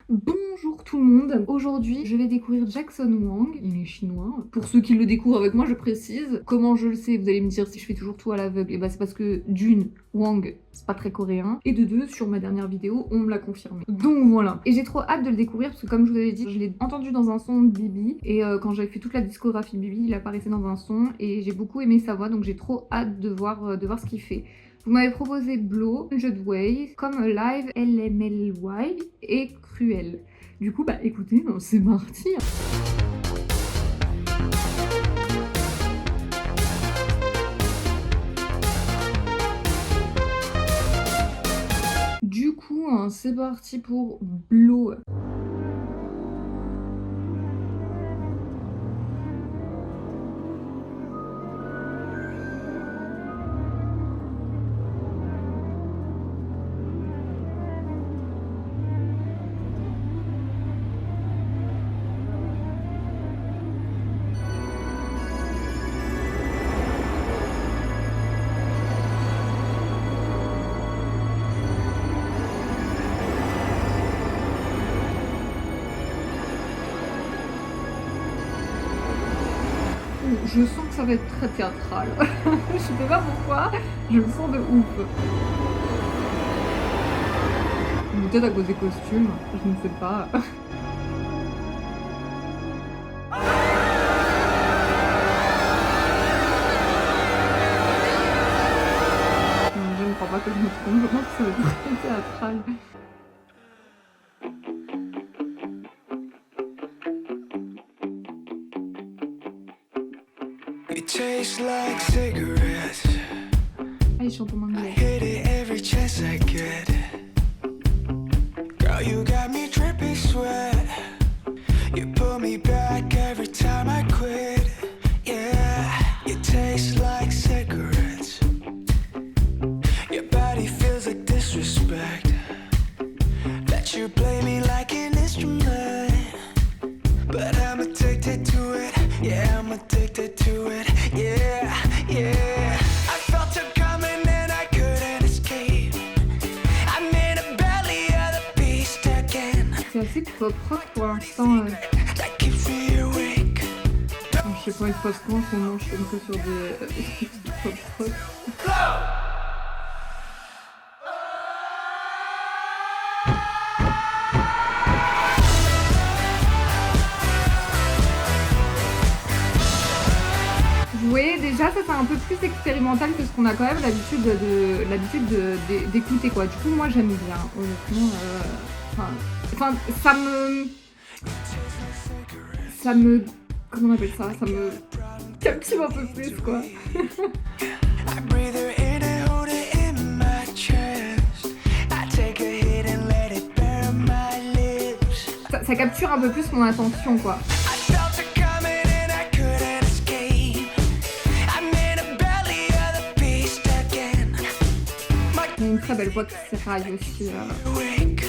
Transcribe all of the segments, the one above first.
Bonjour tout le monde, aujourd'hui je vais découvrir Jackson Wang, il est chinois. Pour ceux qui le découvrent avec moi je précise, comment je le sais, vous allez me dire si je fais toujours tout à l'aveugle, et bah c'est parce que d'une, Wang c'est pas très coréen, et de deux, sur ma dernière vidéo on me l'a confirmé. Donc voilà, et j'ai trop hâte de le découvrir parce que comme je vous avais dit, je l'ai entendu dans un son de Bibi, et quand j'avais fait toute la discographie de Bibi, il apparaissait dans un son, et j'ai beaucoup aimé sa voix, donc j'ai trop hâte de voir ce qu'il fait. Vous m'avez proposé Blow, Hundred Ways, comme Live LMLY et Cruel. Du coup, bah écoutez, c'est parti. Du coup, c'est parti pour Blow. Je sens que ça va être très théâtral. Je sais pas pourquoi, je le sens de ouf. Peut-être à cause des costumes, je ne sais pas. Je ne crois pas que je me trompe, je pense que ça va être très théâtral. It tastes like cigarettes. Ah, il chante en anglais. Hit it every chance I get. Girl, you got me dripping sweat. You pull me back every time I quit. Yeah, it tastes like cigarettes. Your body feels like disrespect. That you play me like an instrument. But I'm addicted to it. Yeah, I'm addicted to it. Yeah, yeah. I felt it coming and I couldn't escape. I'm in the belly of the beast again. C'est assez pop rock pour l'instant. That keeps me awake. Je sais pas, il se passe quoi en ce moment, je suis un peu sur des pop rock. Vous voyez déjà ça c'est un peu plus expérimental que ce qu'on a quand même l'habitude d'écouter quoi. Du coup moi j'aime bien honnêtement. Enfin ça me comment on appelle ça, ça me captive un peu plus quoi. I breathe her in and hold it in my chest. I take a hit and let it burn my lips. Ça capture un peu plus mon attention quoi. I felt it coming and I couldn't escape. I'm in the belly of the beast again. Il y a une très belle voix qui s'éraille aussi. Awake.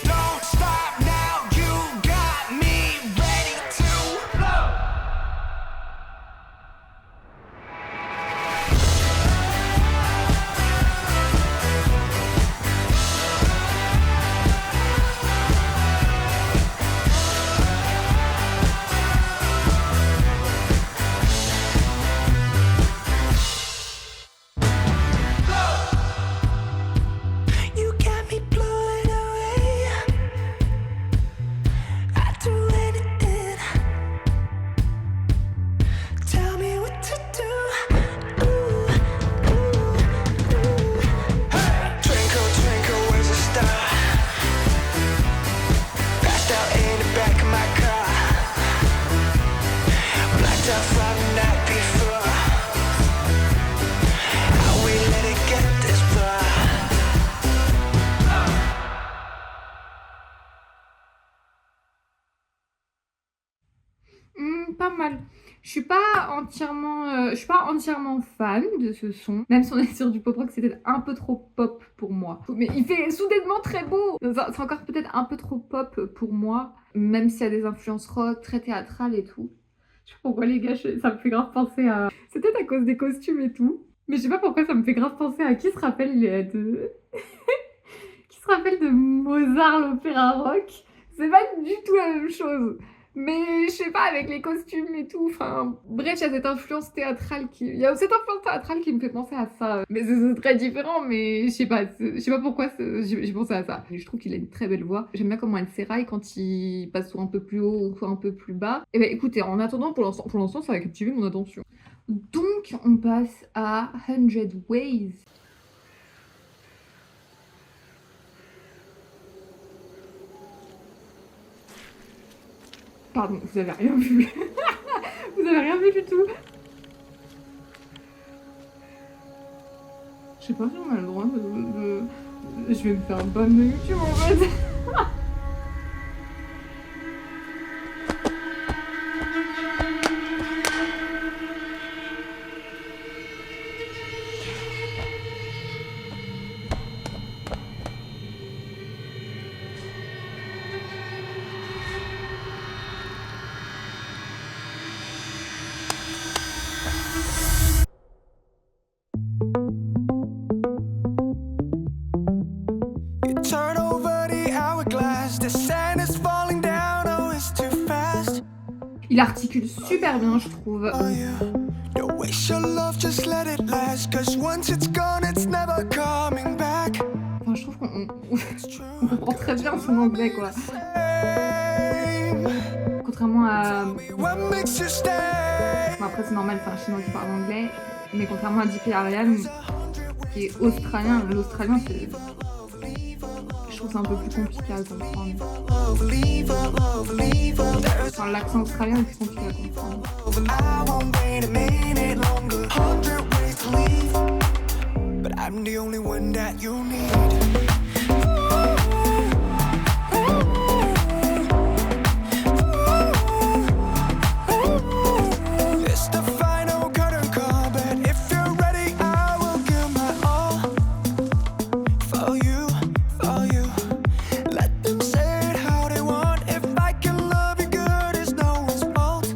Don't stop now, you got me ready to blow. You got me blowing away. I'd do anything. Tell me what to do. Ooh, ooh, ooh. Hey, twinkle, twinkle, where's the star? Passed out in the back of my car. Blacked out from the night before. How we let it get this far? Pas mal. Je suis pas entièrement fan de ce son. Même si on est sur du pop rock, c'est peut-être un peu trop pop pour moi. Mais il fait soudainement très beau. C'est encore peut-être un peu trop pop pour moi, même s'il y a des influences rock, très théâtrales et tout. Je sais pas pourquoi les gars, ça me fait grave penser à... C'est peut-être à cause des costumes et tout. Mais je sais pas pourquoi ça me fait grave penser à qui se rappelle de... qui se rappelle de Mozart l'opéra rock. C'est pas du tout la même chose. Mais je sais pas, avec les costumes et tout, enfin bref, il y a cette influence théâtrale qui me fait penser à ça. Mais c'est très différent, mais je sais pas pourquoi j'ai pensé à ça. Je trouve qu'il a une très belle voix. J'aime bien comment elle s'éraille quand il passe soit un peu plus haut ou soit un peu plus bas. Et ben écoutez, en attendant, pour l'instant, ça va captiver mon attention. Donc on passe à 100 Ways. Pardon, vous avez rien vu. Vous avez rien vu du tout. Je sais pas si on a le droit de... Je vais me faire ban de YouTube en fait. You turn over the hourglass, the sand is falling down, oh it's too fast. Il articule super bien, je trouve. Oh yeah, don't waste your love, just let it last, cause once it's gone, it's never coming back. Enfin, je trouve qu'on on comprend très bien son anglais, quoi. Contrairement à... What makes you stay? Bon, après, c'est normal, c'est un chinois qui parle anglais. Mais contrairement à Dickie Ariane, qui est australien, l'australien, c'est... Je trouve c'est un peu plus compliqué à comprendre. Enfin, l'accent australien est plus compliqué à comprendre. I won't wait a minute longer. 100 ways to leave, but I'm the only one that you need. It's the final curtain call, but if you're ready, I will give my all for you, for you. Let them say it how they want. If I can love you good, it's no one's fault.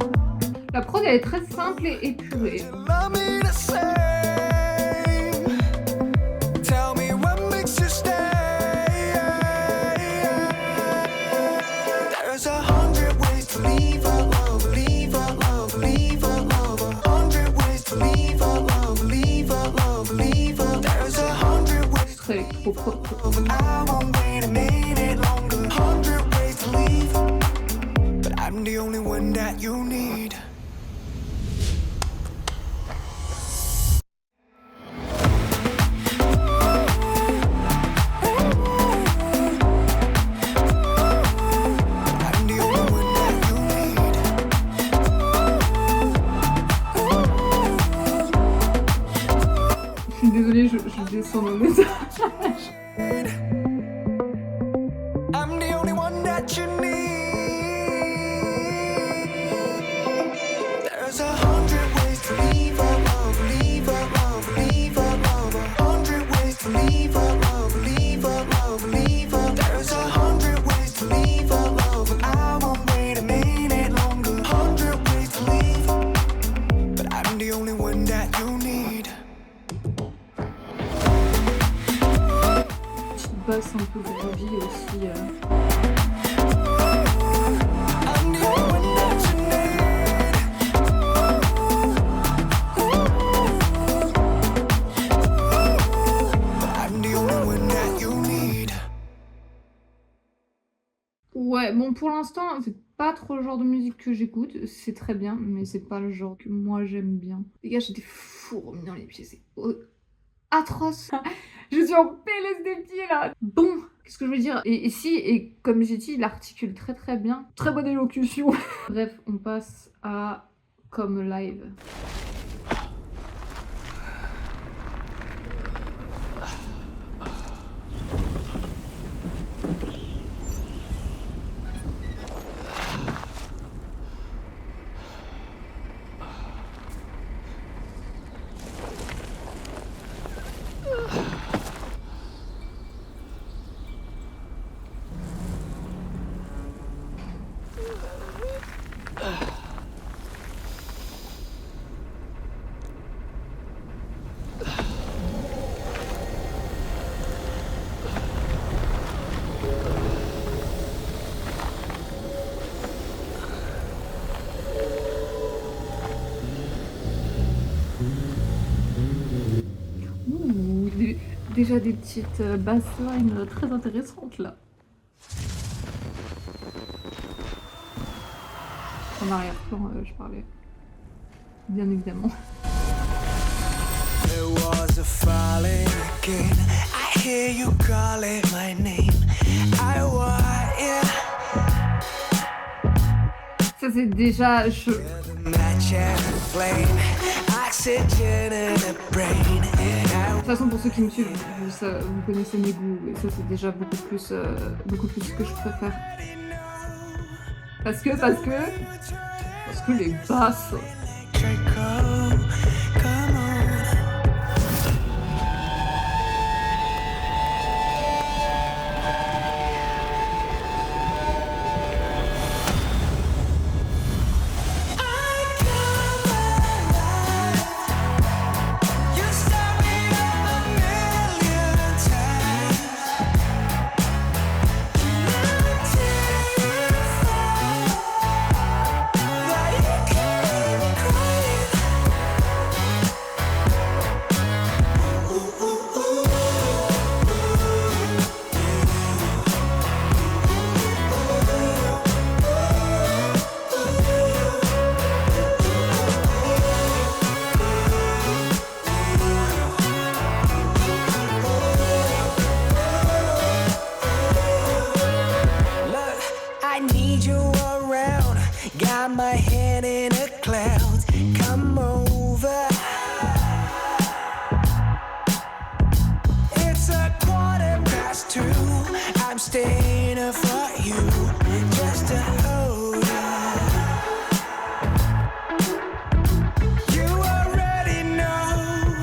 La prod, elle est très simple et épurée. Love me the same. Tell me what makes you stay. There's 100 ways to leave a love, leave a love, leave a love. 100 ways to leave a love, leave a love, leave a. There's 100 ways. C'est très électro-pop. I won't wait a minute longer. 100 ways to leave, but I'm the only one that you need. I'm the only one that you need. Je suis désolée, je descends mon message. I'm the only one that you need. There's 100 ways to leave a love, leave a love, leave a love. 100 ways to leave a love, leave a love, leave a. There's 100 ways to leave a love. I won't wait a minute longer. 100 ways to leave, but I'm the only one that you need. Petite basse un peu groovy aussi. I'm the only one that you need. But I'm the only one that you need. Ouais, bon, pour l'instant, c'est pas trop le genre de musique que j'écoute. C'est très bien, mais c'est pas le genre que moi j'aime bien. Les gars, j'ai des fourmis dans les pieds, c'est atroce. Je suis en PLS des pieds là. Bon, qu'est-ce que je veux dire? Et comme j'ai dit, il articule très très bien. Très bonne élocution. Bref, on passe à Come Live. déjà des petites basslines très intéressantes là. En arrière-plan, je parlais. Bien évidemment. There was a falling again. I hear you calling my name. I want it. Ça c'est déjà chaud. Match and flame. Oxygen in the brain. De toute façon, pour ceux qui me suivent, vous connaissez mes goûts, et ça c'est déjà beaucoup plus ce que je préfère. Parce que les basses. My head in a cloud, come over. It's 2:15. I'm staying up for you, just to hold you. You already know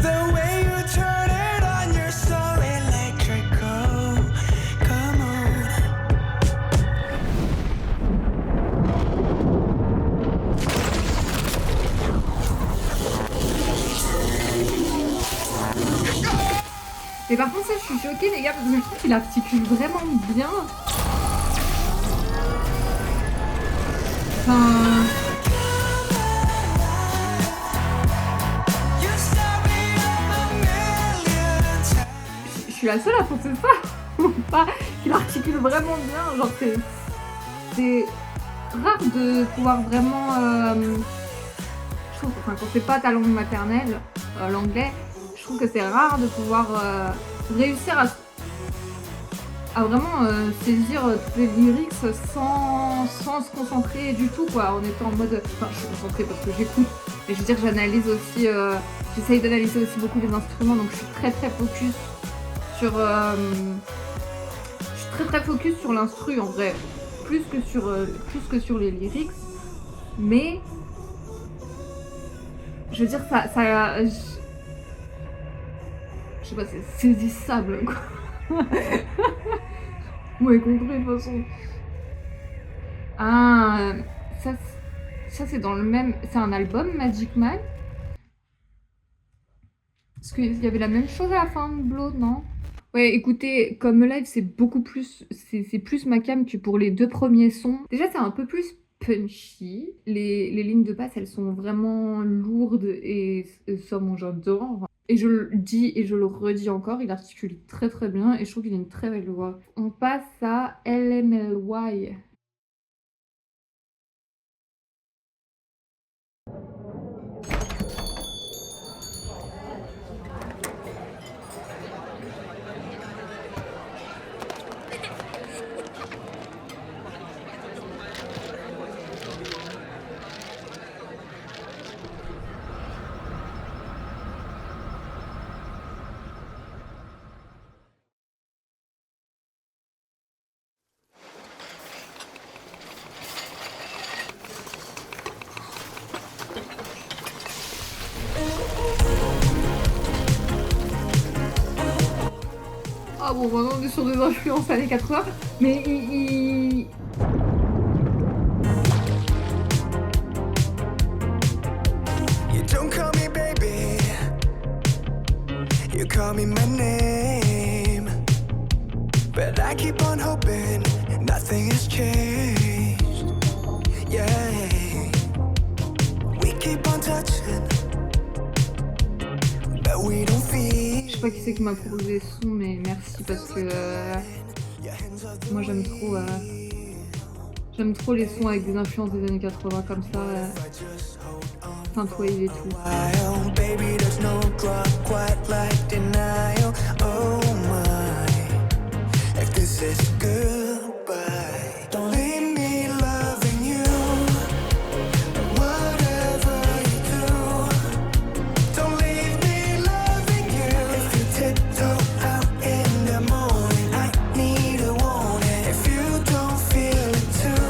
the way you turn it on. You're so electrical. Come on. Et par contre ça je suis choquée les gars parce que je trouve qu'il articule vraiment bien. Enfin... Je suis la seule à penser ça ou pas, qu'il articule vraiment bien, genre c'est rare de pouvoir vraiment... je trouve, enfin quand c'est pas ta langue maternelle, l'anglais, je trouve que c'est rare de pouvoir réussir à vraiment saisir toutes les lyrics sans se concentrer du tout quoi, en étant en mode... Enfin je suis concentrée parce que j'écoute, mais je veux dire j'analyse aussi, j'essaye d'analyser aussi beaucoup les instruments, donc je suis très focus sur... je suis très focus sur l'instru en vrai, plus que sur les lyrics, mais... Je veux dire ça je sais pas, c'est saisissable quoi. Vous m'avez compris de toute façon. Ah, ça c'est dans le même... C'est un album Magic Man? Parce qu'il y avait la même chose à la fin de Blow, non? Ouais, écoutez, comme live c'est beaucoup plus... C'est plus ma cam que pour les deux premiers sons. Déjà c'est un peu plus punchy. Les lignes de basse elles sont vraiment lourdes et ça moi j'adore. Et je le dis et je le redis encore, il articule très bien et je trouve qu'il a une très belle voix. On passe à LMLY. Ah bon, maintenant on est sur des influences années 80, mais You don't call me baby, you call me my name, but I keep on hoping nothing has changed. Yeah, we keep on touching, but we don't feel. sais pas qui c'est qui m'a proposé ce son, mais merci parce que moi j'aime trop les sons avec des influences des années 80 comme ça, synthwave et tout. While, baby, there's no drug quite like denial. Oh my, if this is goodbye, don't leave me loving you. Whatever you do, don't leave me loving you. If you tiptoe out in the morning, I need a warning. If you don't feel it too.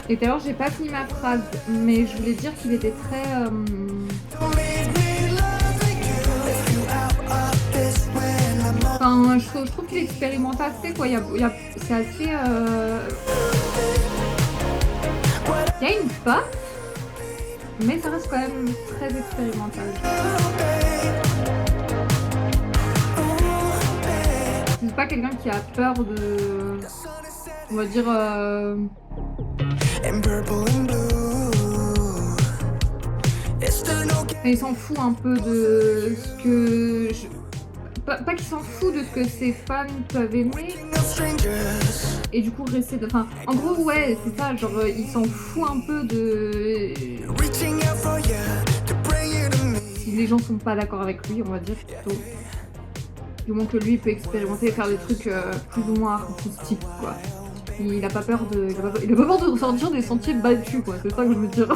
Et d'ailleurs j'ai pas fini ma phrase, mais je voulais dire qu'il était très... Enfin, je trouve qu'il expérimente assez, quoi. C'est assez... Il y a une patte, mais ça reste quand même très expérimental. C'est pas quelqu'un qui a peur de... On va dire... Il s'en fout un peu de ce que... Pas qu'il s'en fout de ce que ses fans peuvent aimer. Et du coup rester... Enfin, en gros, ouais, c'est ça, genre, il s'en fout un peu de... Si les gens sont pas d'accord avec lui, on va dire, plutôt. Du moins que lui peut expérimenter et faire des trucs plus ou moins artistiques, quoi. Il a pas peur de... Il a pas peur de sortir des sentiers battus, quoi. C'est ça que je veux dire.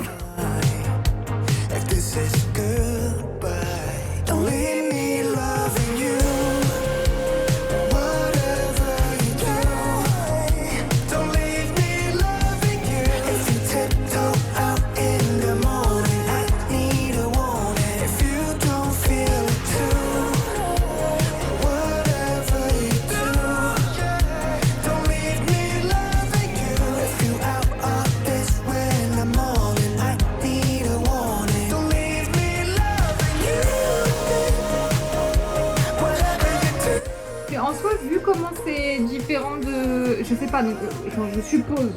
En soi, vu comment c'est différent de... Je sais pas, donc, je suppose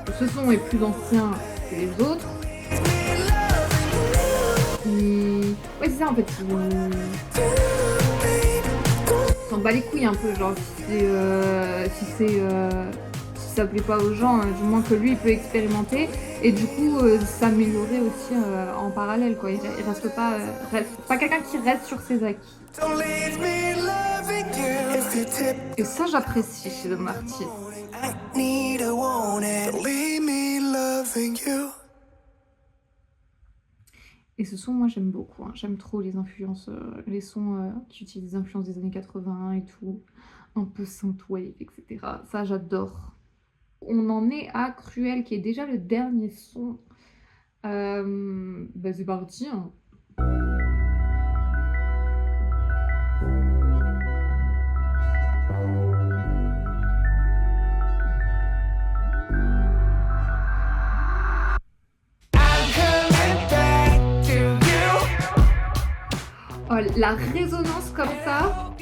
que ce son est plus ancien que les autres. Ouais, c'est ça en fait. Il s'en bat les couilles un peu, genre, si ça plaît pas aux gens, du moins que lui il peut expérimenter et du coup s'améliorer aussi en parallèle, quoi. Il reste pas quelqu'un qui reste sur ses acquis. Et ça j'apprécie chez le artiste. Et ce son, moi j'aime beaucoup, hein. J'aime trop les influences, les sons qui utilisent des influences des années 80 et tout, un peu synthwave, etc. Ça j'adore. On en est à Cruel, qui est déjà le dernier son. Bah c'est parti, hein. Oh, la résonance comme ça.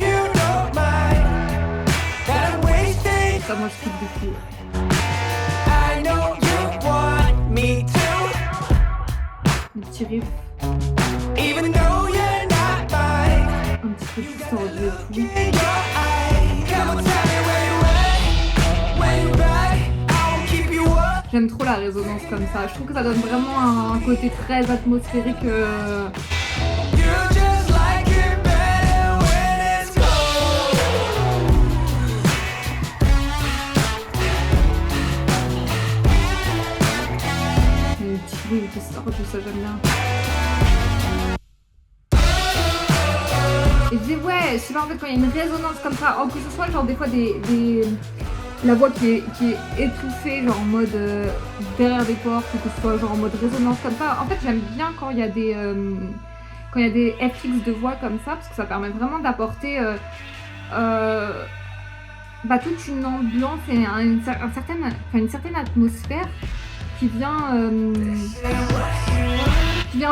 Ça, moi je kiffe de fou. Le petit riff. Un petit peu distordu et tout. J'aime trop la résonance comme ça. Je trouve que ça donne vraiment un côté très atmosphérique. Le petit bruit qui sort, tout ça j'aime bien. Et je dis ouais, je sais pas en fait quand il y a une résonance comme ça, que ce soit genre des fois la voix qui est étouffée, genre en mode derrière des portes, ou que ce soit genre en mode résonance comme ça. En fait, j'aime bien quand il y a des FX de voix comme ça, parce que ça permet vraiment d'apporter toute une ambiance et une certaine atmosphère qui vient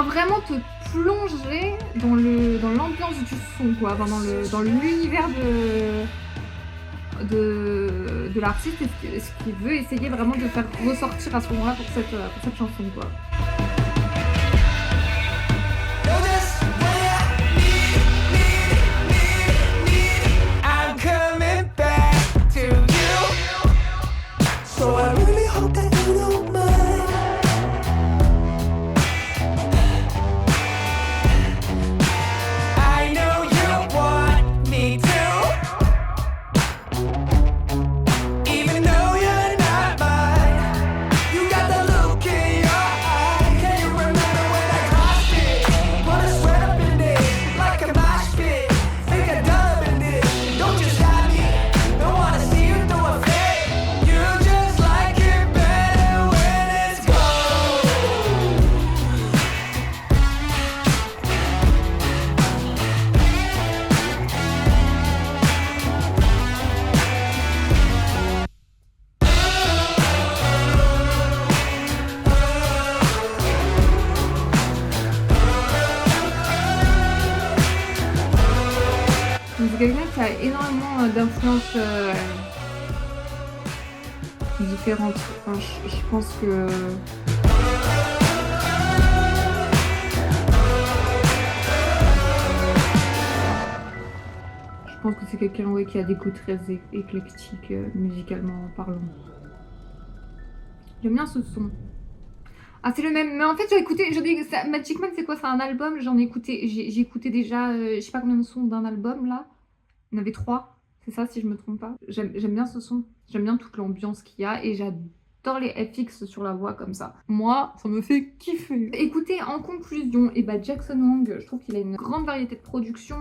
vraiment te plonger dans l'ambiance du son, quoi, enfin, dans l'univers de l'artiste et ce qu'il veut essayer vraiment de faire ressortir à ce moment-là pour cette chanson, quoi. a énormément d'influences différentes. Enfin, je pense que... Je pense que c'est quelqu'un ouais, qui a des goûts très éclectiques musicalement parlant. J'aime bien ce son. Ah, c'est le même. Mais en fait, j'ai écouté. Magic Man, c'est quoi? C'est un album. J'en ai écouté. J'ai écouté déjà, je sais pas combien de sons d'un album là. Il y en avait 3. C'est ça, si je me trompe pas. J'aime bien ce son. J'aime bien toute l'ambiance qu'il y a et j'adore les FX sur la voix comme ça. Moi, ça me fait kiffer. Écoutez, en conclusion, et bah Jackson Wang, je trouve qu'il a une grande variété de production,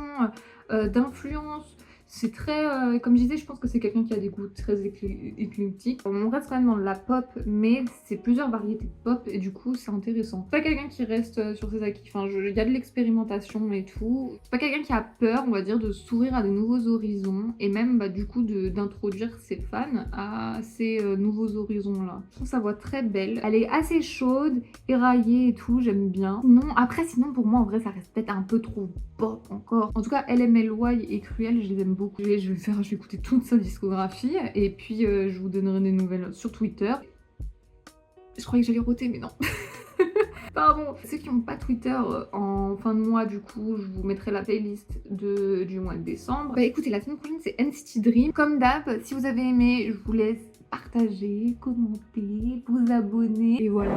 d'influence. C'est très, comme je disais, je pense que c'est quelqu'un qui a des goûts très éclectiques. On reste quand même dans la pop, mais c'est plusieurs variétés de pop et du coup c'est intéressant. C'est pas quelqu'un qui reste sur ses acquis, enfin il y a de l'expérimentation et tout. C'est pas quelqu'un qui a peur, on va dire, de s'ouvrir à de nouveaux horizons et même bah, du coup d'introduire ses fans à ces nouveaux horizons là. Je trouve sa voix très belle, elle est assez chaude, éraillée et tout, j'aime bien. Sinon pour moi en vrai ça reste peut-être un peu trop pop encore. En tout cas LMLY et Cruel, je les aime beaucoup. Je vais écouter toute sa discographie et puis je vous donnerai des nouvelles sur Twitter. Je croyais que j'allais roter mais non. Pardon. Ceux qui n'ont pas Twitter en fin de mois, du coup, je vous mettrai la playlist du mois de décembre. Bah écoutez, la semaine prochaine c'est NCT Dream. Comme d'hab, si vous avez aimé, je vous laisse partager, commenter, vous abonner et voilà.